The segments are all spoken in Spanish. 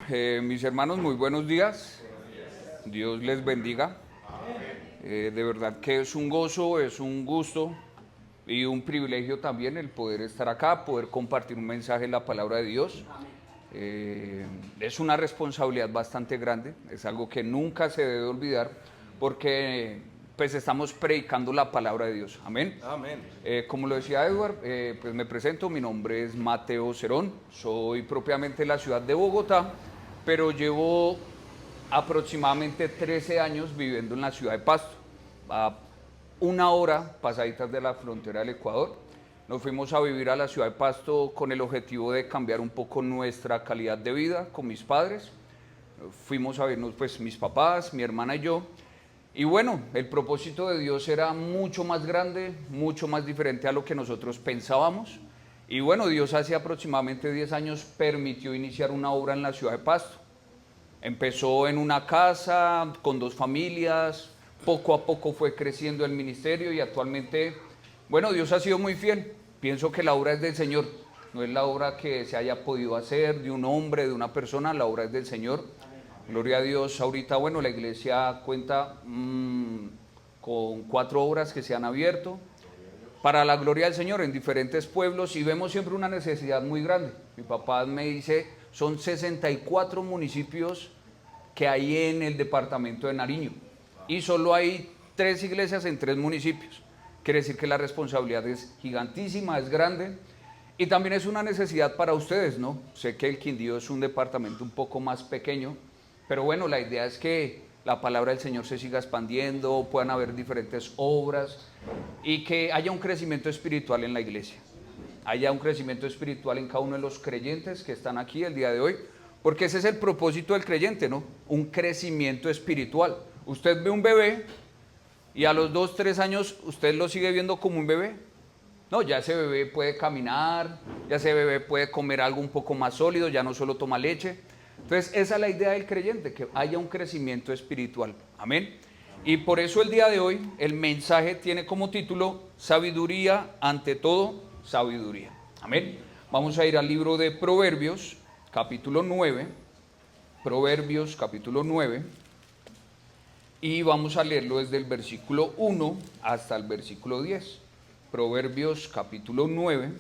Mis hermanos, muy buenos días. Dios les bendiga. De verdad que es un gozo, es un gusto y un privilegio también el poder estar acá, poder compartir un mensaje de la palabra de Dios. Es una responsabilidad bastante grande, es algo que nunca se debe olvidar porque pues estamos predicando la palabra de Dios. Amén. Amén. Como lo decía Edward, pues me presento, mi nombre es Mateo Cerón, soy propiamente de la ciudad de Bogotá, pero llevo aproximadamente 13 años viviendo en la ciudad de Pasto, a una hora pasaditas de la frontera del Ecuador. Nos fuimos a vivir a la ciudad de Pasto con el objetivo de cambiar un poco nuestra calidad de vida con mis padres. Fuimos a vernos pues mis papás, mi hermana y yo. Y bueno, el propósito de Dios era mucho más grande, mucho más diferente a lo que nosotros pensábamos. Y bueno, Dios hace aproximadamente 10 años permitió iniciar una obra en la ciudad de Pasto. Empezó en una casa con 2 familias, poco a poco fue creciendo el ministerio y actualmente, bueno, Dios ha sido muy fiel. Pienso que la obra es del Señor, no es la obra que se haya podido hacer de un hombre, de una persona, la obra es del Señor. Gloria a Dios. Ahorita, bueno, la iglesia cuenta con 4 obras que se han abierto para la gloria del Señor en diferentes pueblos y vemos siempre una necesidad muy grande. Mi papá me dice, son 64 municipios que hay en el departamento de Nariño y solo hay 3 iglesias en 3 municipios. Quiere decir que la responsabilidad es gigantísima, es grande y también es una necesidad para ustedes, ¿no? Sé que el Quindío es un departamento un poco más pequeño, pero bueno, la idea es que la palabra del Señor se siga expandiendo, puedan haber diferentes obras y que haya un crecimiento espiritual en la iglesia. Haya un crecimiento espiritual en cada uno de los creyentes que están aquí el día de hoy, porque ese es el propósito del creyente, ¿no? Un crecimiento espiritual. Usted ve un bebé y a los 2, 3 años usted lo sigue viendo como un bebé. No, ya ese bebé puede caminar, ya ese bebé puede comer algo un poco más sólido, ya no solo toma leche. Entonces, esa es la idea del creyente, que haya un crecimiento espiritual. Amén. Y por eso el día de hoy, el mensaje tiene como título, sabiduría ante todo, sabiduría. Amén. Vamos a ir al libro de Proverbios, capítulo 9. Proverbios, capítulo 9. Y vamos a leerlo desde el versículo 1 hasta el versículo 10. Proverbios, capítulo 9.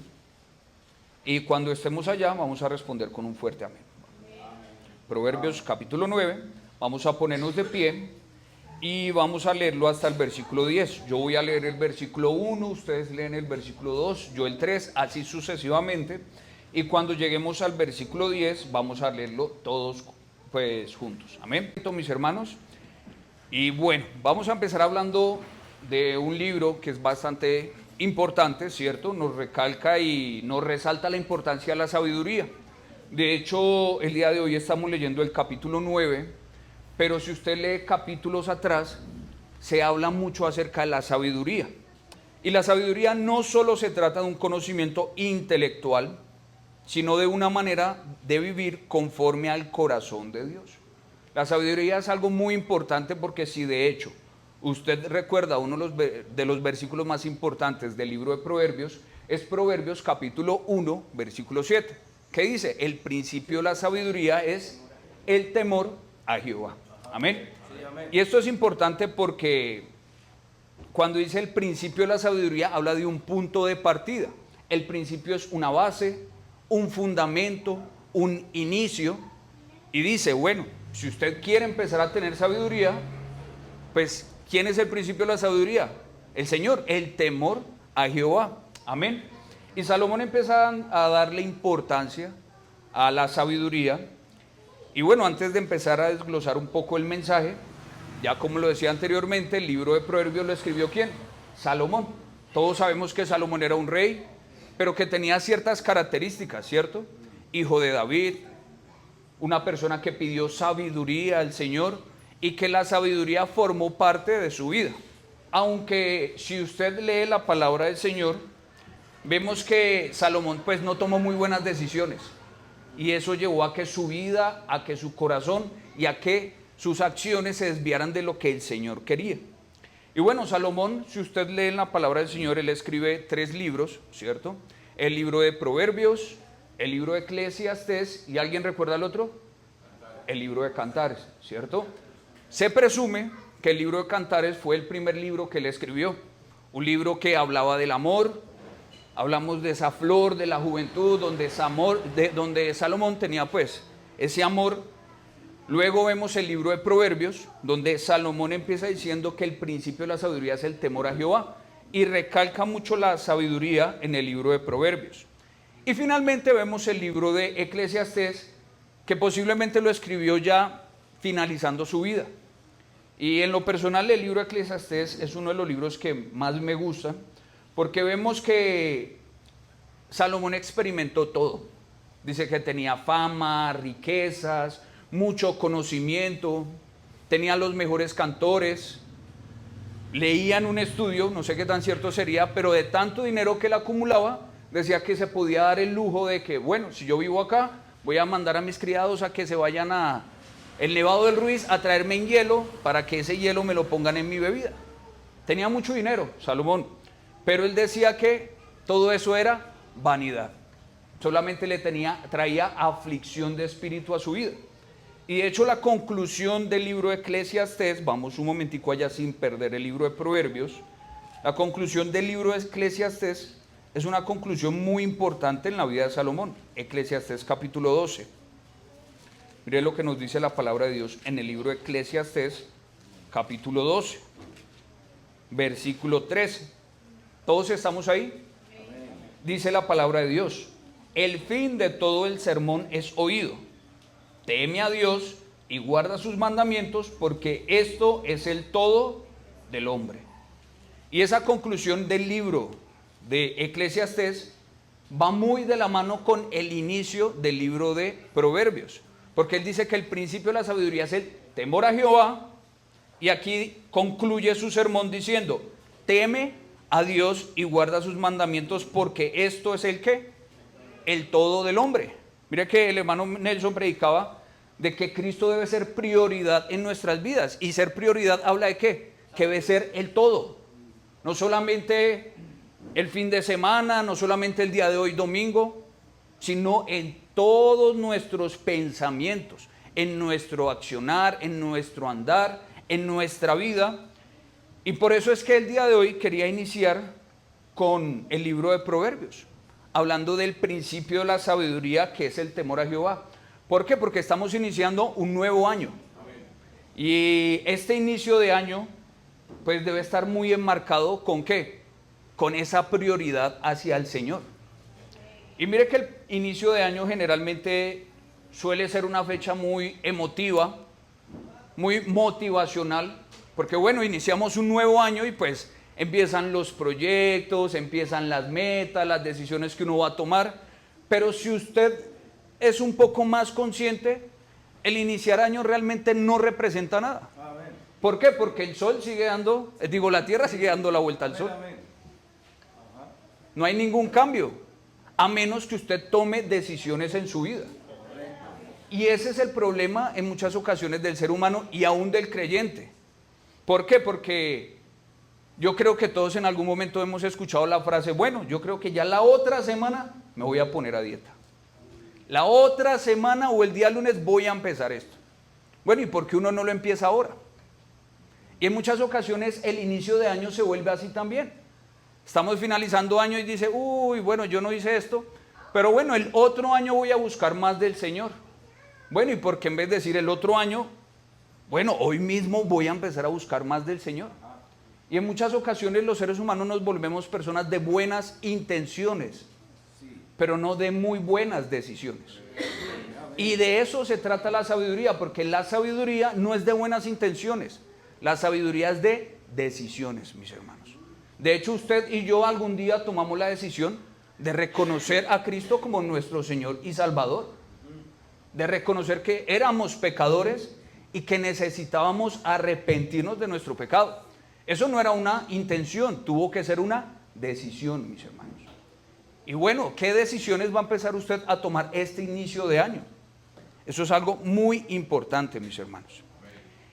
Y cuando estemos allá, vamos a responder con un fuerte amén. Proverbios capítulo 9, vamos a ponernos de pie y vamos a leerlo hasta el versículo 10. Yo voy a leer el versículo 1, ustedes leen el versículo 2, yo el 3, así sucesivamente. Y cuando lleguemos al versículo 10, vamos a leerlo todos pues juntos. Amén, mis hermanos. Y bueno, vamos a empezar hablando de un libro que es bastante importante, ¿cierto? Nos recalca y nos resalta la importancia de la sabiduría. De hecho, el día de hoy estamos leyendo el capítulo 9, pero si usted lee capítulos atrás, se habla mucho acerca de la sabiduría. Y la sabiduría no solo se trata de un conocimiento intelectual, sino de una manera de vivir conforme al corazón de Dios. La sabiduría es algo muy importante porque si de hecho usted recuerda uno de los versículos más importantes del libro de Proverbios, es Proverbios capítulo 1, versículo 7. ¿Qué dice? El principio de la sabiduría es el temor a Jehová. Amén. Sí, amén. Y esto es importante porque cuando dice el principio de la sabiduría, habla de un punto de partida. El principio es una base, un fundamento, un inicio. Y dice, bueno, si usted quiere empezar a tener sabiduría, pues, ¿quién es el principio de la sabiduría? El Señor, el temor a Jehová. Amén. Y Salomón empieza a darle importancia a la sabiduría. Y bueno, antes de empezar a desglosar un poco el mensaje, ya como lo decía anteriormente, el libro de Proverbios lo escribió ¿quién? Salomón. Todos sabemos que Salomón era un rey, pero que tenía ciertas características, ¿cierto? Hijo de David, una persona que pidió sabiduría al Señor y que la sabiduría formó parte de su vida. Aunque si usted lee la palabra del Señor, vemos que Salomón pues no tomó muy buenas decisiones y eso llevó a que su vida, a que su corazón y a que sus acciones se desviaran de lo que el Señor quería. Y bueno, Salomón, si usted lee en la palabra del Señor, él escribe 3 libros, ¿cierto? El libro de Proverbios, el libro de Eclesiastés, ¿y alguien recuerda el otro? el libro de Cantares, ¿cierto? Se presume que el libro de Cantares fue el primer libro que él escribió, un libro que hablaba del amor. Hablamos de esa flor de la juventud, donde Salomón tenía pues ese amor. Luego vemos el libro de Proverbios, donde Salomón empieza diciendo que el principio de la sabiduría es el temor a Jehová, y recalca mucho la sabiduría en el libro de Proverbios. Y finalmente vemos el libro de Eclesiastés, que posiblemente lo escribió ya finalizando su vida. Y en lo personal el libro de Eclesiastés es uno de los libros que más me gustan, porque vemos que Salomón experimentó todo. Dice que tenía fama, riquezas, mucho conocimiento, tenía los mejores cantores. Leía en un estudio, no sé qué tan cierto sería, pero de tanto dinero que él acumulaba, decía que se podía dar el lujo de que, bueno, si yo vivo acá, voy a mandar a mis criados a que se vayan a el Nevado del Ruiz a traerme en hielo para que ese hielo me lo pongan en mi bebida. Tenía mucho dinero, Salomón. Pero él decía que todo eso era vanidad. Solamente traía aflicción de espíritu a su vida. Y de hecho la conclusión del libro de Eclesiastés, vamos un momentico allá sin perder el libro de Proverbios, la conclusión del libro de Eclesiastés es una conclusión muy importante en la vida de Salomón. Eclesiastés capítulo 12. Mire lo que nos dice la palabra de Dios en el libro de Eclesiastés capítulo 12, versículo 13. ¿Todos estamos ahí? Dice la palabra de Dios: el fin de todo el sermón es oído. Teme a Dios y guarda sus mandamientos, porque esto es el todo del hombre. Y esa conclusión del libro de Eclesiastés va muy de la mano con el inicio del libro de Proverbios, porque él dice que el principio de la sabiduría es el temor a Jehová, y aquí concluye su sermón diciendo: teme a Dios y guarda sus mandamientos, porque esto es el ¿qué? El todo del hombre. Mire que el hermano Nelson predicaba de que Cristo debe ser prioridad en nuestras vidas, y ser prioridad habla de ¿qué? Que debe ser el todo, no solamente el fin de semana, no solamente el día de hoy domingo, sino en todos nuestros pensamientos, en nuestro accionar, en nuestro andar, en nuestra vida. Y por eso es que el día de hoy quería iniciar con el libro de Proverbios, hablando del principio de la sabiduría, que es el temor a Jehová. ¿Por qué? Porque estamos iniciando un nuevo año. Y este inicio de año, pues debe estar muy enmarcado ¿con qué? Con esa prioridad hacia el Señor. Y mire que el inicio de año generalmente suele ser una fecha muy emotiva, muy motivacional, porque bueno, iniciamos un nuevo año y pues empiezan los proyectos, empiezan las metas, las decisiones que uno va a tomar. Pero si usted es un poco más consciente, el iniciar año realmente no representa nada. Amén. ¿Por qué? Porque el sol sigue dando, la tierra sigue dando la vuelta al sol. No hay ningún cambio, a menos que usted tome decisiones en su vida. Y ese es el problema en muchas ocasiones del ser humano y aún del creyente. ¿Por qué? Porque yo creo que todos en algún momento hemos escuchado la frase: bueno, yo creo que ya la otra semana me voy a poner a dieta. La otra semana o el día lunes voy a empezar esto. Bueno, ¿y por qué uno no lo empieza ahora? Y en muchas ocasiones el inicio de año se vuelve así también. Estamos finalizando año y dice: uy, bueno, yo no hice esto, pero bueno, el otro año voy a buscar más del Señor. Bueno, ¿y por qué en vez de decir el otro año, bueno, hoy mismo voy a empezar a buscar más del Señor? Y en muchas ocasiones los seres humanos nos volvemos personas de buenas intenciones, pero no de muy buenas decisiones. Y de eso se trata la sabiduría, porque la sabiduría no es de buenas intenciones, la sabiduría es de decisiones, mis hermanos. De hecho, usted y yo algún día tomamos la decisión de reconocer a Cristo como nuestro Señor y Salvador, de reconocer que éramos pecadores y que necesitábamos arrepentirnos de nuestro pecado. Eso no era una intención, tuvo que ser una decisión, mis hermanos. Y bueno, ¿qué decisiones va a empezar usted a tomar este inicio de año? Eso es algo muy importante, mis hermanos.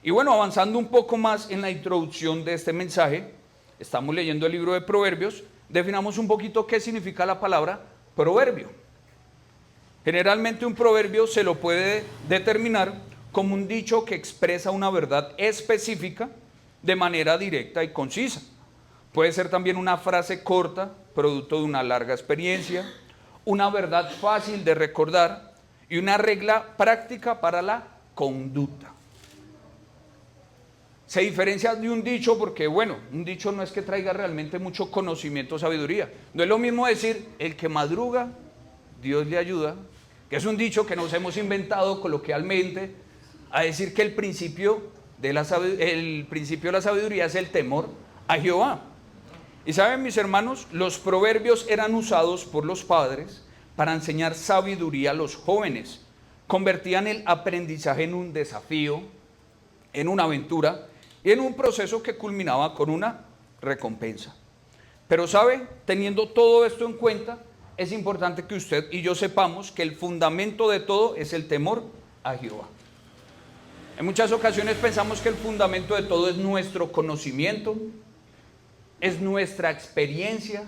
Y bueno, avanzando un poco más en la introducción de este mensaje, estamos leyendo el libro de Proverbios, definamos un poquito qué significa la palabra proverbio. Generalmente un proverbio se lo puede determinar como un dicho que expresa una verdad específica de manera directa y concisa. Puede ser también una frase corta, producto de una larga experiencia, una verdad fácil de recordar y una regla práctica para la conducta. Se diferencia de un dicho porque, bueno, un dicho no es que traiga realmente mucho conocimiento o sabiduría. No es lo mismo decir, el que madruga, Dios le ayuda, que es un dicho que nos hemos inventado coloquialmente, a decir que el principio de la sabiduría es el temor a Jehová. Y saben, mis hermanos, los proverbios eran usados por los padres para enseñar sabiduría a los jóvenes. Convertían el aprendizaje en un desafío, en una aventura y en un proceso que culminaba con una recompensa. Pero sabe, teniendo todo esto en cuenta, es importante que usted y yo sepamos que el fundamento de todo es el temor a Jehová. En muchas ocasiones pensamos que el fundamento de todo es nuestro conocimiento, es nuestra experiencia,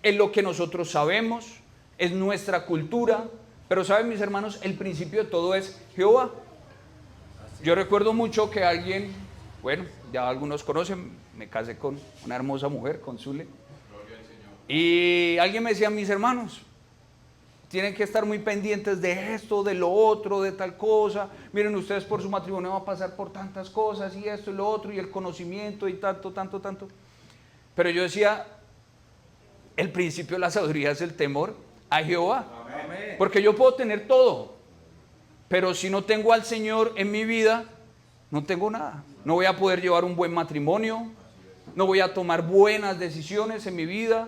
es lo que nosotros sabemos, es nuestra cultura. Pero saben, mis hermanos, el principio de todo es Jehová. Yo recuerdo mucho que alguien, bueno, ya algunos conocen, me casé con una hermosa mujer, con Zule. Y alguien me decía, mis hermanos, tienen que estar muy pendientes de esto, de lo otro, de tal cosa. Miren, ustedes por su matrimonio van a pasar por tantas cosas y esto y lo otro y el conocimiento y tanto. Pero yo decía, el principio de la sabiduría es el temor a Jehová. Amén. Porque yo puedo tener todo, pero si no tengo al Señor en mi vida, no tengo nada. No voy a poder llevar un buen matrimonio, no voy a tomar buenas decisiones en mi vida.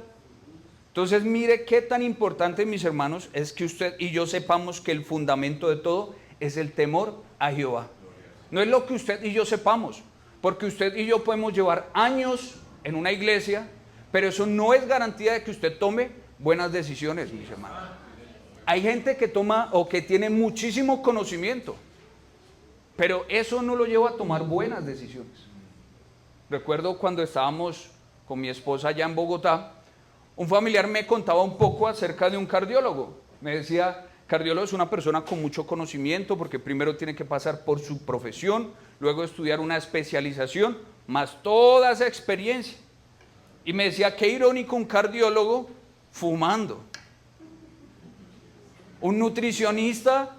Entonces, mire qué tan importante, mis hermanos, es que usted y yo sepamos que el fundamento de todo es el temor a Jehová. No es lo que usted y yo sepamos, porque usted y yo podemos llevar años en una iglesia, pero eso no es garantía de que usted tome buenas decisiones, mis hermanos. Hay gente que toma o que tiene muchísimo conocimiento, pero eso no lo lleva a tomar buenas decisiones. Recuerdo cuando estábamos con mi esposa allá en Bogotá, un familiar me contaba un poco acerca de un cardiólogo. Me decía, cardiólogo es una persona con mucho conocimiento porque primero tiene que pasar por su profesión, luego estudiar una especialización, más toda esa experiencia. Y me decía, qué irónico un cardiólogo fumando. Un nutricionista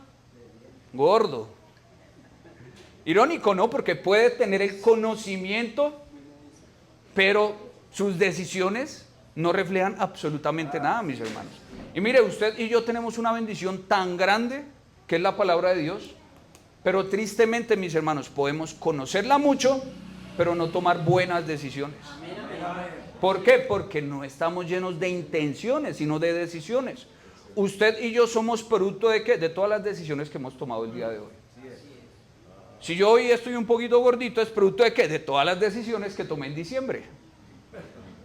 gordo. Irónico, ¿no? Porque puede tener el conocimiento, pero sus decisiones no reflejan absolutamente nada, mis hermanos. Y mire, usted y yo tenemos una bendición tan grande, que es la palabra de Dios, pero tristemente, mis hermanos, podemos conocerla mucho, pero no tomar buenas decisiones. ¿Por qué? Porque no estamos llenos de intenciones, sino de decisiones. Usted y yo somos producto de ¿qué? De todas las decisiones que hemos tomado el día de hoy. Si yo hoy estoy un poquito gordito, ¿es producto de qué? De todas las decisiones que tomé en diciembre.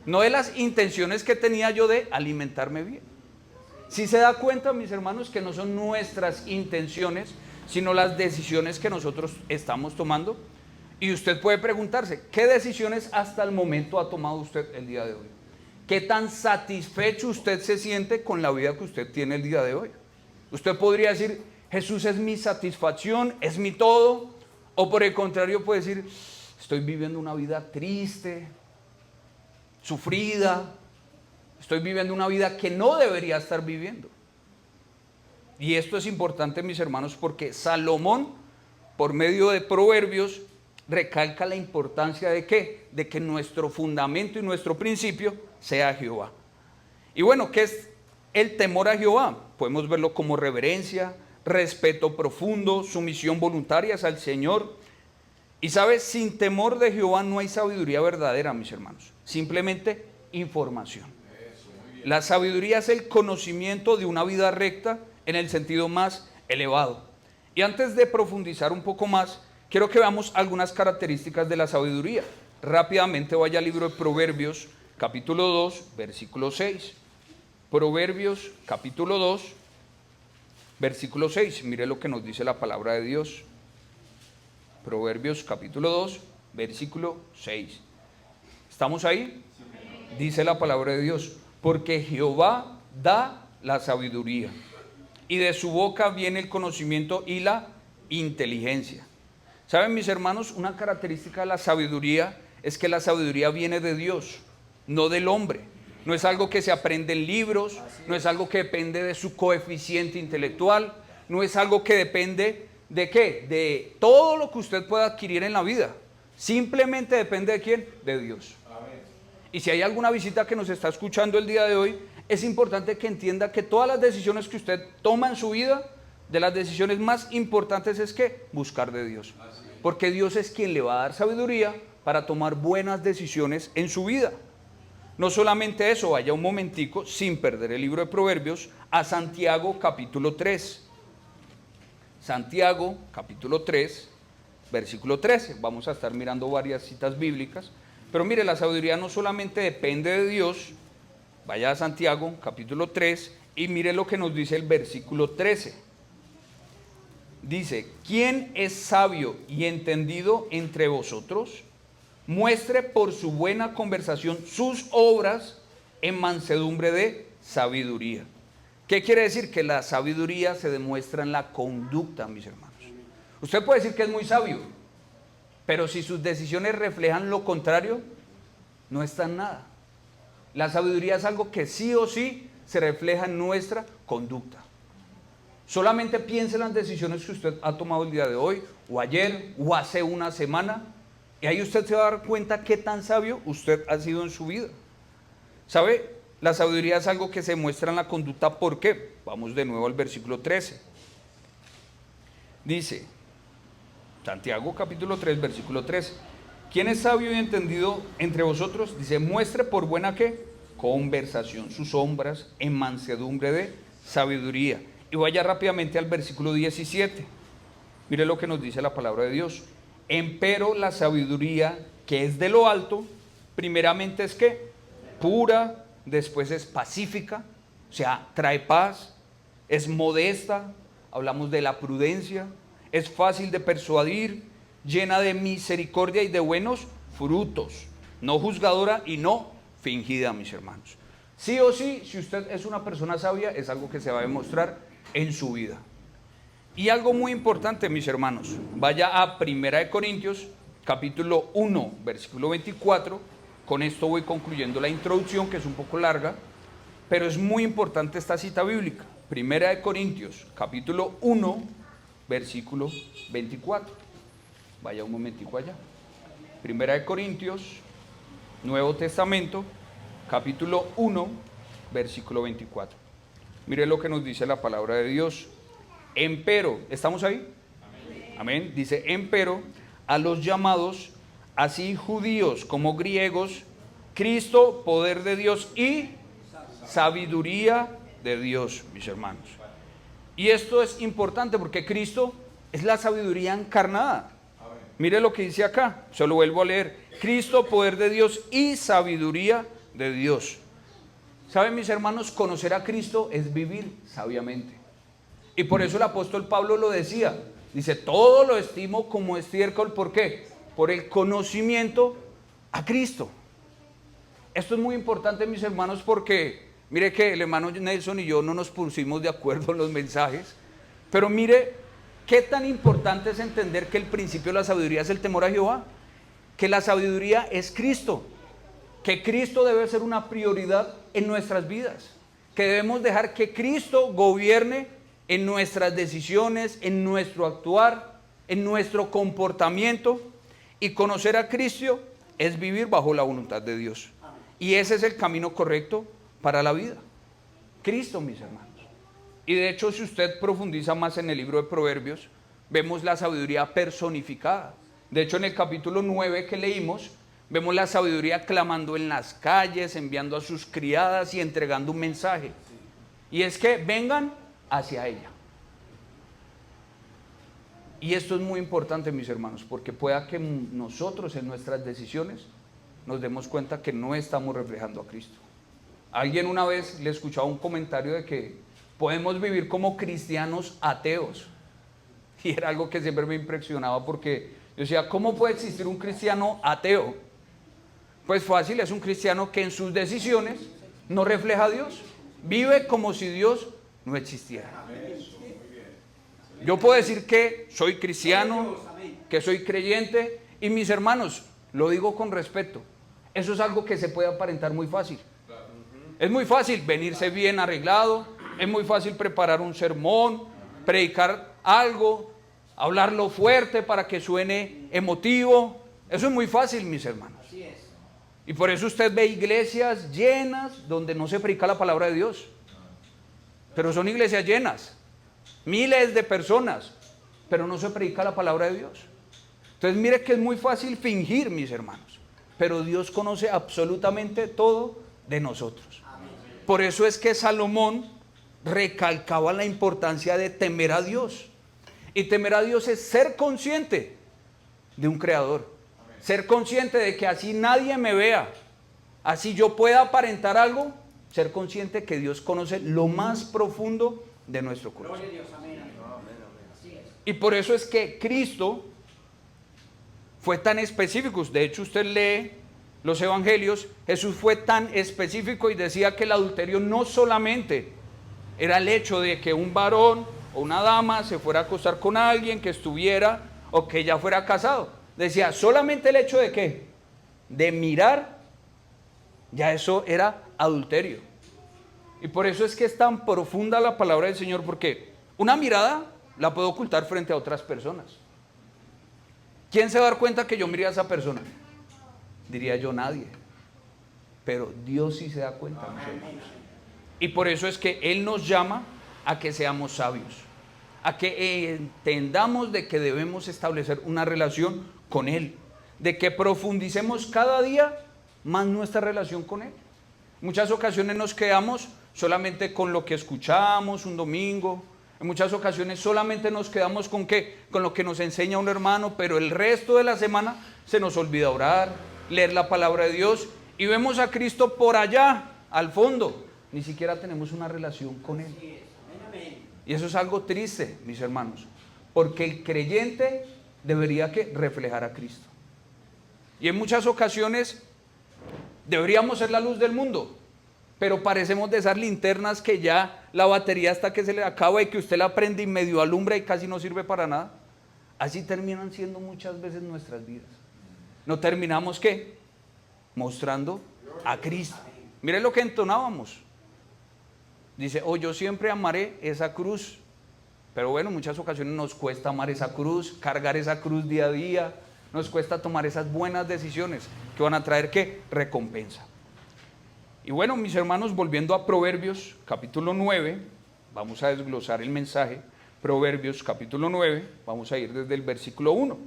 No de las intenciones que tenía yo de alimentarme bien. Si se da cuenta, mis hermanos, que no son nuestras intenciones, sino las decisiones que nosotros estamos tomando. Y usted puede preguntarse, ¿qué decisiones hasta el momento ha tomado usted el día de hoy? ¿Qué tan satisfecho usted se siente con la vida que usted tiene el día de hoy? Usted podría decir, Jesús es mi satisfacción, es mi todo. O por el contrario puede decir, estoy viviendo una vida triste, sufrida, estoy viviendo una vida que no debería estar viviendo. Y esto es importante, mis hermanos, porque Salomón, por medio de Proverbios, recalca la importancia de ¿qué? De que nuestro fundamento y nuestro principio sea Jehová. Y bueno, ¿qué es el temor a Jehová? Podemos verlo como reverencia, respeto profundo, sumisión voluntaria al Señor. Y sabes, sin temor de Jehová no hay sabiduría verdadera, mis hermanos. Simplemente información. La sabiduría es el conocimiento de una vida recta en el sentido más elevado. Y antes de profundizar un poco más, quiero que veamos algunas características de la sabiduría. Rápidamente vaya al libro de Proverbios, capítulo 2, versículo 6. Proverbios, capítulo 2, versículo 6. Mire lo que nos dice la palabra de Dios. Proverbios, capítulo 2, versículo 6. ¿Estamos ahí? Dice la palabra de Dios, porque Jehová da la sabiduría, y de su boca viene el conocimiento y la inteligencia. ¿Saben, mis hermanos? Una característica de la sabiduría es que la sabiduría viene de Dios, no del hombre. No es algo que se aprende en libros, no es algo que depende de su coeficiente intelectual, no es algo que depende ¿de qué? De todo lo que usted pueda adquirir en la vida. Simplemente depende de ¿quién? De Dios. Amén. Y si hay alguna visita que nos está escuchando el día de hoy, es importante que entienda que todas las decisiones que usted toma en su vida, de las decisiones más importantes es que buscar de Dios. Porque Dios es quien le va a dar sabiduría para tomar buenas decisiones en su vida. No solamente eso, vaya un momentico, sin perder el libro de Proverbios, a Santiago capítulo 3. Santiago capítulo 3, versículo 13. Vamos a estar mirando varias citas bíblicas. Pero mire, la sabiduría no solamente depende de Dios. Vaya a Santiago capítulo 3 y mire lo que nos dice el versículo 13. Dice, ¿quién es sabio y entendido entre vosotros? Muestre por su buena conversación sus obras en mansedumbre de sabiduría. ¿Qué quiere decir? Que la sabiduría se demuestra en la conducta, mis hermanos. Usted puede decir que es muy sabio, pero si sus decisiones reflejan lo contrario, no está en nada. La sabiduría es algo que sí o sí se refleja en nuestra conducta. Solamente piense en las decisiones que usted ha tomado el día de hoy, o ayer, o hace una semana, y ahí usted se va a dar cuenta qué tan sabio usted ha sido en su vida. ¿Sabe? La sabiduría es algo que se muestra en la conducta. ¿Por qué? Vamos de nuevo al versículo 13. Dice, Santiago capítulo 3, versículo 13. ¿Quién es sabio y entendido entre vosotros? Dice, muestre por buena ¿qué? Conversación sus obras en mansedumbre de sabiduría. Y vaya rápidamente al versículo 17. Mire lo que nos dice la palabra de Dios. Empero la sabiduría que es de lo alto, primeramente es ¿qué? Pura, después es pacífica, o sea, trae paz, es modesta, hablamos de la prudencia, es fácil de persuadir, llena de misericordia y de buenos frutos, no juzgadora y no fingida, mis hermanos. Sí o sí, si usted es una persona sabia, es algo que se va a demostrar en su vida. Y algo muy importante, mis hermanos, vaya a 1 Corintios, capítulo 1, versículo 24, con esto voy concluyendo la introducción, que es un poco larga, pero es muy importante esta cita bíblica. 1 Corintios, capítulo 1, versículo 24. Vaya un momentico allá. 1 Corintios, Nuevo Testamento, capítulo 1, versículo 24. Mire lo que nos dice la palabra de Dios. Empero, ¿estamos ahí? Amén. Amén. Dice, empero, a los llamados, así judíos como griegos, Cristo, poder de Dios y sabiduría de Dios, mis hermanos. Y esto es importante porque Cristo es la sabiduría encarnada. Mire lo que dice acá, se lo vuelvo a leer. Cristo, poder de Dios y sabiduría de Dios. ¿Saben, mis hermanos? Conocer a Cristo es vivir sabiamente. Y por eso el apóstol Pablo lo decía. Dice, todo lo estimo como estiércol. ¿Por qué? Por el conocimiento a Cristo. Esto es muy importante, mis hermanos, porque mire que el hermano Nelson y yo no nos pusimos de acuerdo en los mensajes. Pero mire qué tan importante es entender que el principio de la sabiduría es el temor a Jehová. Que la sabiduría es Cristo. Que Cristo debe ser una prioridad en nuestras vidas. Que debemos dejar que Cristo gobierne en nuestras decisiones, en nuestro actuar, en nuestro comportamiento. Y conocer a Cristo es vivir bajo la voluntad de Dios. Y ese es el camino correcto para la vida. Cristo, mis hermanos. Y de hecho, si usted profundiza más en el libro de Proverbios, vemos la sabiduría personificada. De hecho, en el capítulo 9 que leímos, vemos la sabiduría clamando en las calles, enviando a sus criadas y entregando un mensaje. Y es que vengan hacia ella. Y esto es muy importante, mis hermanos, porque pueda que nosotros en nuestras decisiones nos demos cuenta que no estamos reflejando a Cristo. Alguien una vez le escuchaba un comentario de que podemos vivir como cristianos ateos. Y era algo que siempre me impresionaba porque yo decía, ¿cómo puede existir un cristiano ateo? Pues fácil, es un cristiano que en sus decisiones no refleja a Dios. Vive como si Dios no existiera. Yo puedo decir que soy cristiano, que soy creyente, y mis hermanos, lo digo con respeto, eso es algo que se puede aparentar muy fácil. Es muy fácil venirse bien arreglado, es muy fácil preparar un sermón, predicar algo, hablarlo fuerte para que suene emotivo. Eso es muy fácil, mis hermanos. Y por eso usted ve iglesias llenas donde no se predica la palabra de Dios. Pero son iglesias llenas, miles de personas, pero no se predica la palabra de Dios. Entonces mire que es muy fácil fingir, mis hermanos, pero Dios conoce absolutamente todo de nosotros. Por eso es que Salomón recalcaba la importancia de temer a Dios. Y temer a Dios es ser consciente de un creador. Ser consciente de que así nadie me vea, así yo pueda aparentar algo, ser consciente que Dios conoce lo más profundo de nuestro corazón. Y por eso es que Cristo fue tan específico. De hecho, usted lee los evangelios, Jesús fue tan específico y decía que el adulterio no solamente era el hecho de que un varón o una dama se fuera a acostar con alguien que estuviera o que ya fuera casado. Decía, solamente el hecho de ¿qué? De mirar, ya eso era adulterio. Y por eso es que es tan profunda la palabra del Señor, porque una mirada la puedo ocultar frente a otras personas. ¿Quién se va a dar cuenta que yo miré a esa persona? Diría yo, nadie. Pero Dios sí se da cuenta, mis hermanos. Y por eso es que Él nos llama a que seamos sabios, a que entendamos de que debemos establecer una relación con Él, de que profundicemos cada día más nuestra relación con Él. En muchas ocasiones nos quedamos solamente con lo que escuchamos un domingo, en muchas ocasiones solamente nos quedamos con ¿qué? Con lo que nos enseña un hermano, pero el resto de la semana se nos olvida orar, leer la palabra de Dios, y vemos a Cristo por allá, al fondo, ni siquiera tenemos una relación con Él. Y eso es algo triste, mis hermanos, porque el creyente debería que reflejar a Cristo. Y en muchas ocasiones deberíamos ser la luz del mundo, pero parecemos de esas linternas que ya la batería hasta que se le acaba y que usted la prende y medio alumbra y casi no sirve para nada. Así terminan siendo muchas veces nuestras vidas. No terminamos ¿qué? Mostrando a Cristo. Mire lo que entonábamos. Dice, yo siempre amaré esa cruz. Pero bueno, en muchas ocasiones nos cuesta amar esa cruz, cargar esa cruz día a día, nos cuesta tomar esas buenas decisiones que van a traer ¿qué? Recompensa. Y bueno, mis hermanos, volviendo a Proverbios capítulo 9, vamos a desglosar el mensaje. Proverbios capítulo 9, vamos a ir desde el versículo 1.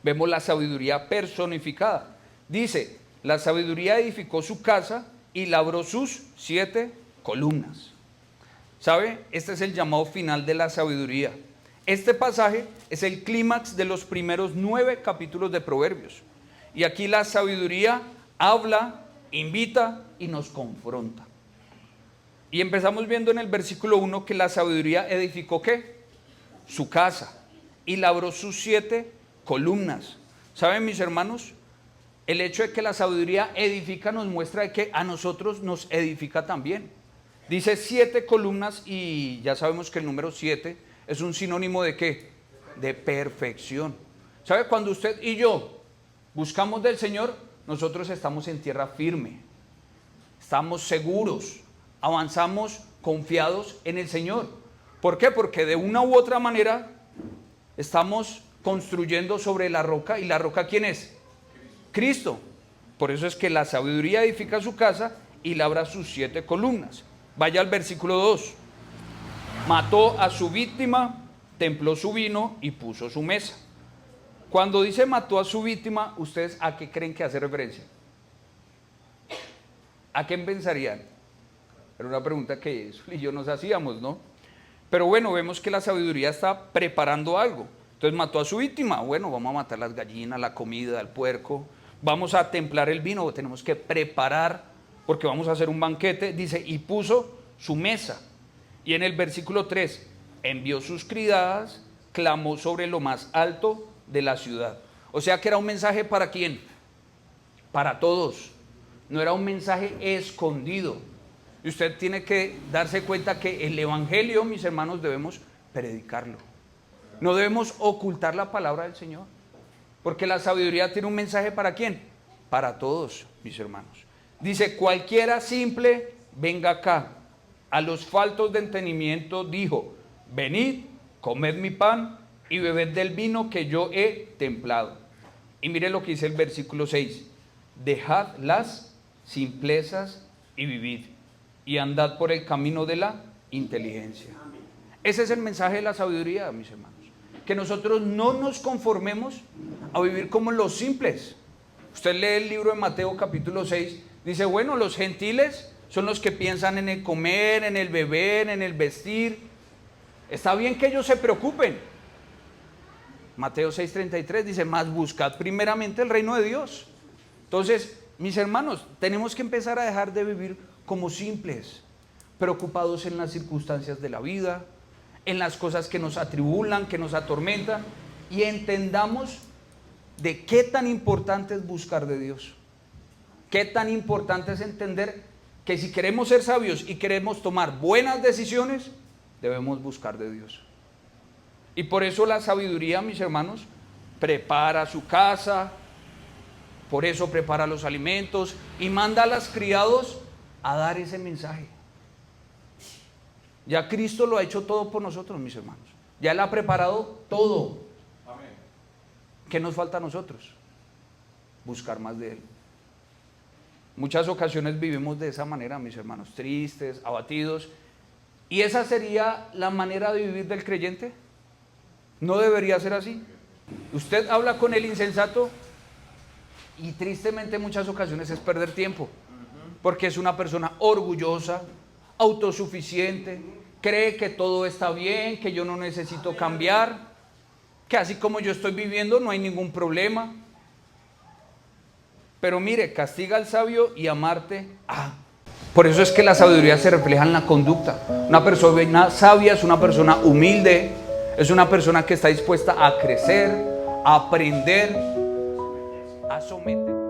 Vemos la sabiduría personificada. Dice, la sabiduría edificó su casa y labró sus 7 columnas. ¿Sabe? Este es el llamado final de la sabiduría. Este pasaje es el clímax de los primeros 9 capítulos de Proverbios. Y aquí la sabiduría habla, invita y nos confronta. Y empezamos viendo en el versículo 1 que la sabiduría edificó ¿qué? Su casa y labró sus 7 columnas. ¿Saben, mis hermanos? El hecho de que la sabiduría edifica nos muestra de que a nosotros nos edifica también. Dice 7 columnas y ya sabemos que el número 7 es un sinónimo de ¿qué? De perfección. ¿Sabe? Cuando usted y yo buscamos del Señor, nosotros estamos en tierra firme, estamos seguros, avanzamos confiados en el Señor. ¿Por qué? Porque de una u otra manera estamos construyendo sobre la roca. ¿Y la roca quién es? Cristo. Por eso es que la sabiduría edifica su casa y labra sus 7 columnas. Vaya al versículo 2. Mató a su víctima, templó su vino y puso su mesa. Cuando dice mató a su víctima, ¿ustedes a qué creen que hace referencia? ¿A qué pensarían? Era una pregunta que Jesús y yo nos hacíamos, ¿no? Pero bueno, vemos que la sabiduría está preparando algo. Entonces mató a su víctima. Bueno, vamos a matar las gallinas, la comida, el puerco. Vamos a templar el vino, tenemos que preparar porque vamos a hacer un banquete. Dice, y puso su mesa. Y en el versículo 3, envió sus criadas, clamó sobre lo más alto de la ciudad. O sea que era un mensaje ¿para quién? Para todos. No era un mensaje escondido. Y usted tiene que darse cuenta que el evangelio, mis hermanos, debemos predicarlo. No debemos ocultar la palabra del Señor, porque la sabiduría tiene un mensaje ¿para quién? Para todos, mis hermanos. Dice, cualquiera simple, venga acá. A los faltos de entendimiento dijo, venid, comed mi pan y bebed del vino que yo he templado. Y mire lo que dice el versículo 6. Dejad las simplezas y vivid, y andad por el camino de la inteligencia. Ese es el mensaje de la sabiduría, mis hermanos. Que nosotros no nos conformemos a vivir como los simples. Usted lee el libro de Mateo capítulo 6, dice, bueno, los gentiles son los que piensan en el comer, en el beber, en el vestir. Está bien que ellos se preocupen. Mateo 6:33 dice, mas buscad primeramente el reino de Dios. Entonces, mis hermanos, tenemos que empezar a dejar de vivir como simples, preocupados en las circunstancias de la vida, en las cosas que nos atribulan, que nos atormentan, y entendamos de qué tan importante es buscar de Dios. Qué tan importante es entender que si queremos ser sabios y queremos tomar buenas decisiones, debemos buscar de Dios. Y por eso la sabiduría, mis hermanos, prepara su casa, por eso prepara los alimentos y manda a los criados a dar ese mensaje. Ya Cristo lo ha hecho todo por nosotros, mis hermanos. Ya Él ha preparado todo. Amén. ¿Qué nos falta a nosotros? Buscar más de Él. Muchas ocasiones vivimos de esa manera, mis hermanos, tristes, abatidos. ¿Y esa sería la manera de vivir del creyente? No debería ser así. Usted habla con el insensato y tristemente en muchas ocasiones es perder tiempo, porque es una persona orgullosa, autosuficiente, cree que todo está bien, que yo no necesito cambiar, que así como yo estoy viviendo no hay ningún problema. Pero mire, castiga al sabio y a Marte. Por eso es que la sabiduría se refleja en la conducta. Una persona sabia es una persona humilde, es una persona que está dispuesta a crecer, a aprender, a someter.